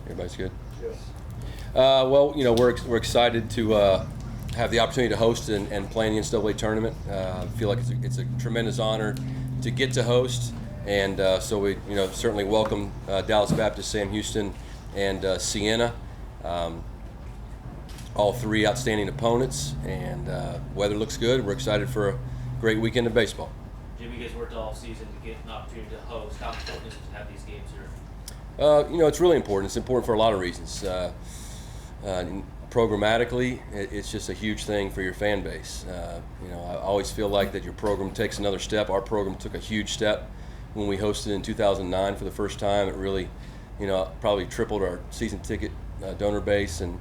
Everybody's good? Yes. Well, we're excited to have the opportunity to host and play in the NCAA tournament. I feel like it's a tremendous honor to get to host, and so we certainly welcome Dallas Baptist, Sam Houston, and Siena. All three outstanding opponents, and weather looks good. We're excited for a great weekend of baseball. Jim, you guys worked all season to get an opportunity to host. How important is it to have these games here? It's really important. It's important for a lot of reasons. Programmatically, it's just a huge thing for your fan base. I always feel like that your program takes another step. Our program took a huge step when we hosted in 2009 for the first time. It really, probably tripled our season ticket donor base, and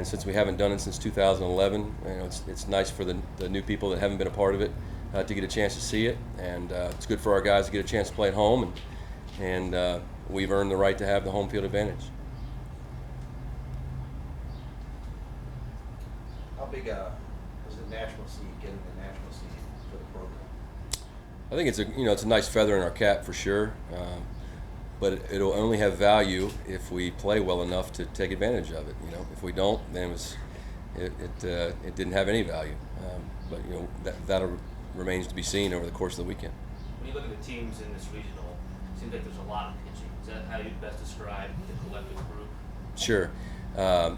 since we haven't done it since 2011, it's nice for the new people that haven't been a part of it to get a chance to see it, and it's good for our guys to get a chance to play at home, and we've earned the right to have the home field advantage. How big was the national seed, getting the national seed for the program? I think it's a nice feather in our cap for sure, but it'll only have value if we play well enough to take advantage of it. If we don't, then it didn't have any value. But that remains to be seen over the course of the weekend. When you look at the teams in this regional, it seems like there's a lot of pitching. Is that how you'd best describe the collective group? Sure. I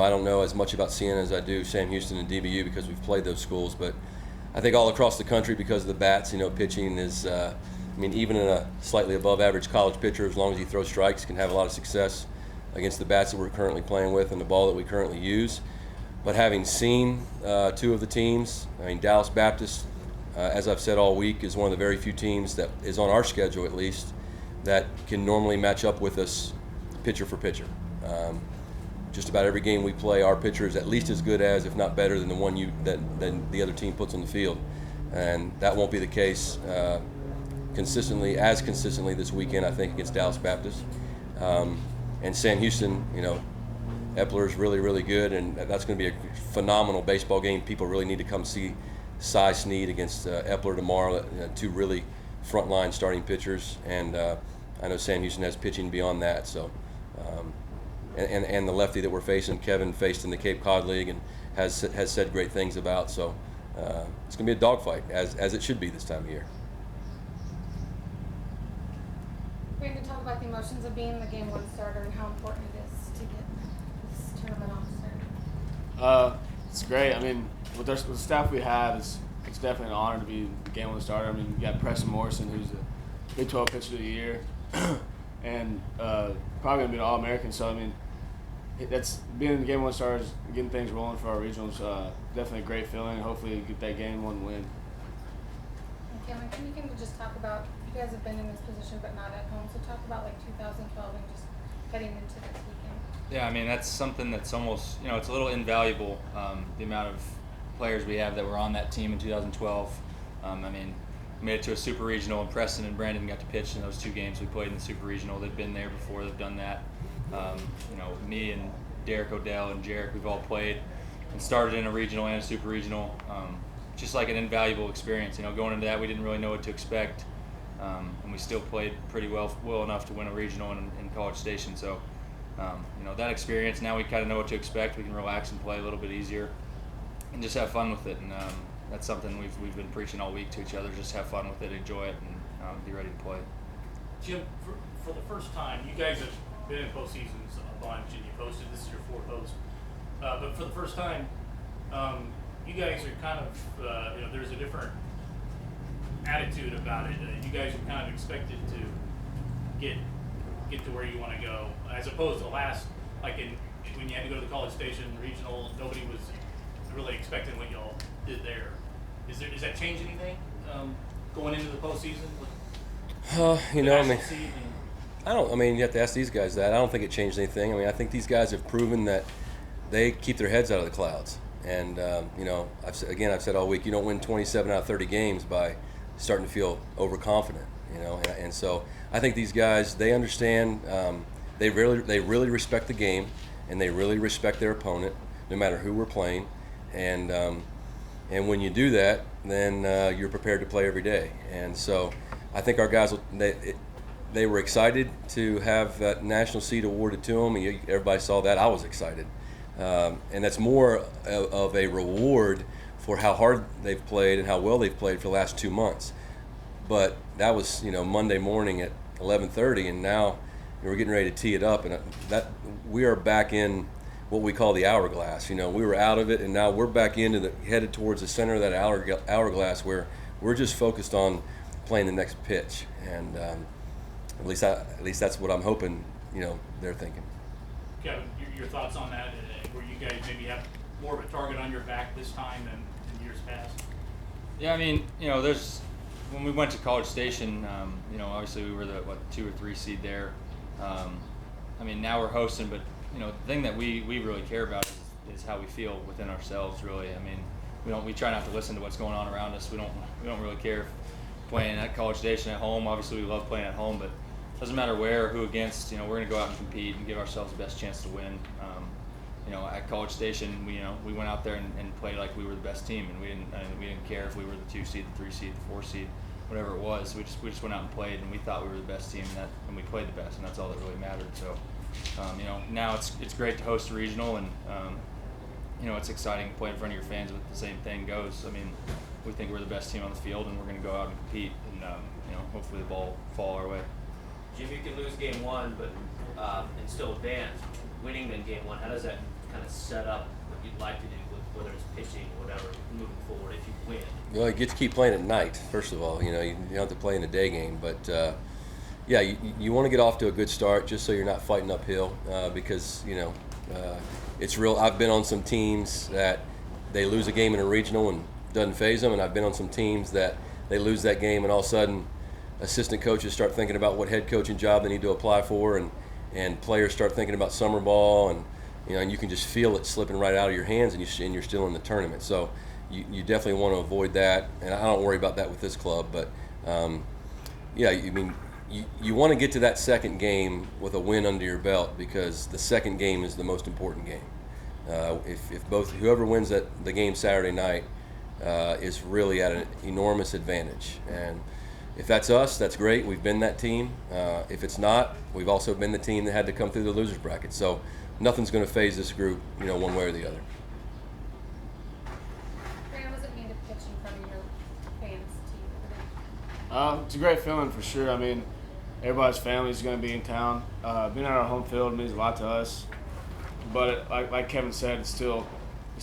don't know as much about Siena as I do Sam Houston and DBU because we've played those schools, but I think all across the country because of the bats, pitching is, even in a slightly above average college pitcher, as long as he throws strikes, can have a lot of success against the bats that we're currently playing with and the ball that we currently use. But having seen two of the teams, Dallas Baptist, as I've said all week, is one of the very few teams that is on our schedule at least that can normally match up with us pitcher for pitcher. Just about every game we play, our pitcher is at least as good as, if not better, than the one than the other team puts on the field, and that won't be the case consistently this weekend. I think against Dallas Baptist and Sam Houston. Epler is really, really good, and that's going to be a phenomenal baseball game. People really need to come see Cy Snead against Epler tomorrow. Two really frontline starting pitchers, and I know Sam Houston has pitching beyond that. So. And the lefty that we're facing, Kevin, faced in the Cape Cod League and has said great things about. So it's going to be a dogfight, as it should be this time of year. Brandon, talk about the emotions of being the Game 1 starter and how important it is to get this tournament off. It's great. With the staff we have, it's definitely an honor to be the Game 1 starter. You got Preston Morrison, who's the Big 12 Pitcher of the Year. And probably gonna be an All-American. So that's being in the Game 1 stars, getting things rolling for our regionals. Definitely a great feeling. Hopefully, get that Game 1 win. And Cameron, can you just talk about, you guys have been in this position but not at home, so talk about 2012 and just heading into this weekend. Yeah, that's something that's almost it's a little invaluable. The amount of players we have that were on that team in 2012. Made it to a super regional, and Preston and Brandon got to pitch in those two games we played in the super regional. They've been there before, they've done that. Me and Derek Odell and Jarek, we've all played and started in a regional and a super regional. Just like an invaluable experience. Going into that, we didn't really know what to expect, and we still played pretty well enough to win a regional in College Station. So, that experience, now we kind of know what to expect. We can relax and play a little bit easier and just have fun with it. And that's something we've been preaching all week to each other. Just have fun with it, enjoy it, and be ready to play. Jim, for the first time, you guys have been in postseasons a bunch, and you've hosted. This is your fourth host. But for the first time, you guys are kind of there's a different attitude about it. You guys are kind of expected to get to where you want to go, as opposed to last, when you had to go to the College Station regional, nobody was really expecting what y'all did there. Does that change anything going into the postseason? You have to ask these guys that. I don't think it changed anything. I think these guys have proven that they keep their heads out of the clouds. And I've said all week, you don't win 27 out of 30 games by starting to feel overconfident. And so I think these guys, they understand. They really respect the game, and they really respect their opponent, no matter who we're playing. And when you do that, then you're prepared to play every day. And so I think our guys, they were excited to have that national seed awarded to them. Everybody saw that. I was excited. And that's more of a reward for how hard they've played and how well they've played for the last 2 months. But that was, Monday morning at 11:30, and now we're getting ready to tee it up, and that we are back in what we call the hourglass. We were out of it, and now we're back headed towards the center of that hourglass, where we're just focused on playing the next pitch, and at least that's what I'm hoping. They're thinking. Kevin, your thoughts on that? Where you guys maybe have more of a target on your back this time than in years past? Yeah, I mean, there's when we went to College Station, obviously we were the 2 or 3 seed there. I mean, now we're hosting, but the thing that we really care about is how we feel within ourselves. Really, I mean, we try not to listen to what's going on around us. We don't really care if playing at College Station at home. Obviously, we love playing at home, but it doesn't matter where or who against. We're going to go out and compete and give ourselves the best chance to win. At College Station, we went out there and played like we were the best team, and we didn't care if we were the 2 seed, the 3 seed, the 4 seed, whatever it was. We just went out and played, and we thought we were the best team, and we played the best, and that's all that really mattered. So, now it's great to host a regional, and it's exciting to play in front of your fans, but the same thing goes. I mean, we think we're the best team on the field, and we're going to go out and compete, and hopefully the ball fall our way. Jim, you can lose game 1, but and still advance. Winning in game 1, how does that kind of set up what you'd like to do, with whether it's pitching or whatever, moving forward if you win? Well, you get to keep playing at night, first of all. You don't have to play in a day game. But, you want to get off to a good start just so you're not fighting uphill because, it's real. I've been on some teams that they lose a game in a regional and doesn't faze them, and I've been on some teams that they lose that game and all of a sudden assistant coaches start thinking about what head coaching job they need to apply for, and players start thinking about summer ball, and and you can just feel it slipping right out of your hands, and you're still in the tournament. So you definitely want to avoid that, and I don't worry about that with this club. But you want to get to that second game with a win under your belt, because the second game is the most important game. If whoever wins the game Saturday night is really at an enormous advantage, and if that's us, that's great. We've been that team. If it's not, we've also been the team that had to come through the losers bracket. So nothing's going to phase this group, one way or the other. Ray, what does it mean to pitch in front of your fans to you? It's a great feeling for sure. I mean, everybody's family is going to be in town. Being on our home field means a lot to us. But like Kevin said, it's still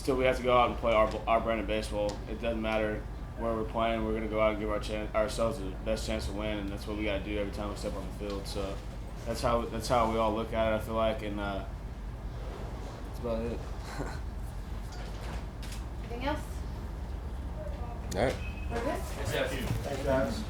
we have to go out and play our brand of baseball. It doesn't matter where we're playing. We're going to go out and give ourselves the best chance to win, and that's what we got to do every time we step on the field. So that's how we all look at it, I feel like, and that's about it. Anything else? All right. We're good? Thanks, guys. Thanks, guys.